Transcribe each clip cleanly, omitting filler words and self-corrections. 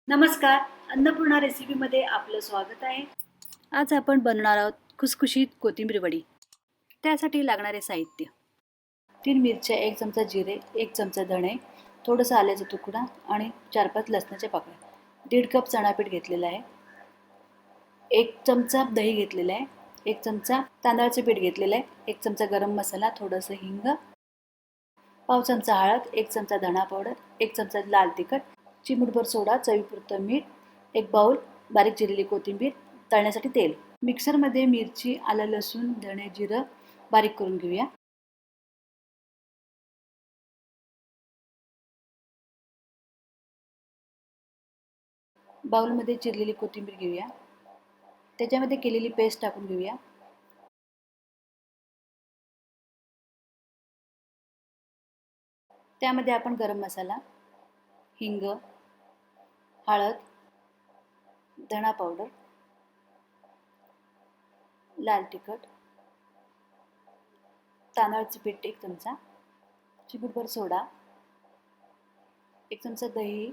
नमस्कार, अन्नपूर्णा रेसिपीमध्ये आपलं स्वागत आहे. आज आपण बनवणार आहोत खुसखुशीत कोथिंबीर वडी. त्यासाठी लागणारे साहित्य: 3 मिरच्या, 1 चमचा जिरे, 1 चमचा धणे, थोडंसं आल्याचा तुकडा आणि 4-5 लसणाच्या पाकळ्या. 1.5 कप चणापीठ घेतलेलं आहे. 1 चमचा दही घेतलेला आहे. 1 चमचा तांदळाचं पीठ घेतलेलं आहे. 1 चमचा गरम मसाला, थोडंसं हिंग, पाव चमचा हळद, 1 चमचा धणा पावडर, 1 चमचा लाल तिखट, चिमूटभर सोडा, चवीपुरतं मीठ, 1 बाउल बारीक चिरलेली कोथिंबीर, तळण्यासाठी तेल. मिक्सरमध्ये मिरची, आलं, लसूण, धणे, जिरं बारीक करून घेऊया. बाउलमध्ये चिरलेली कोथिंबीर घेऊया. त्याच्यामध्ये केलेली पेस्ट टाकून घेऊया. त्यामध्ये आपण गरम मसाला, हिंग, हळद, धणा पावडर, लाल तिखट, तांदळाचं पीठ 1 चमचा, चिमूटभर सोडा, 1 चमचा दही,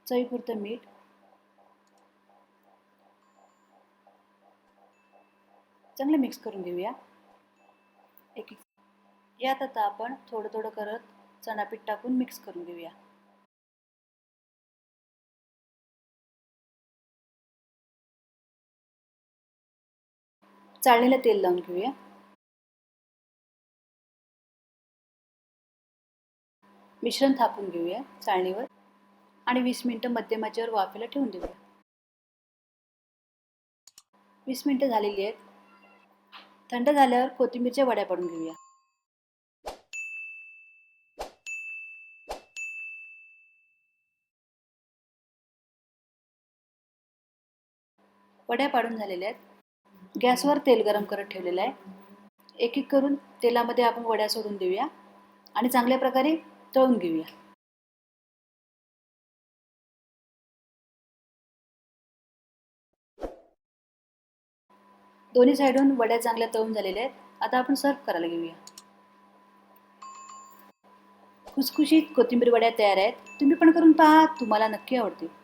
चवीपुरतं मीठ, चांगलं मिक्स करून घेऊया. यात आता आपण थोडं थोडं करत चणापीठ टाकून मिक्स करून घेऊया. चाळणीला तेल लावून घेऊया. मिश्रण थापून घेऊया चाळणीवर आणि 20 मिनिटं मध्यम आचेवर वाफेला ठेवून देऊया. 20 मिनिटं झालेली आहेत. थंड झाल्यावर कोथिंबीरच्या वड्या पाडून घेऊया. वड्या पाडून झालेल्या आहेत. गॅसवर तेल गरम करत ठेवलेलं आहे. एक एक करून तेलामध्ये आपण वड्या सोडून देऊया आणि चांगल्या प्रकारे तळून घेऊया. दोन्ही साईडून वड्या चांगल्या तळून झालेल्या आहेत. आता आपण सर्व करायला घेऊया. खुसखुशीत कोथिंबीर वड्या तयार आहेत. तुम्ही पण करून पहा, तुम्हाला नक्की आवडतील.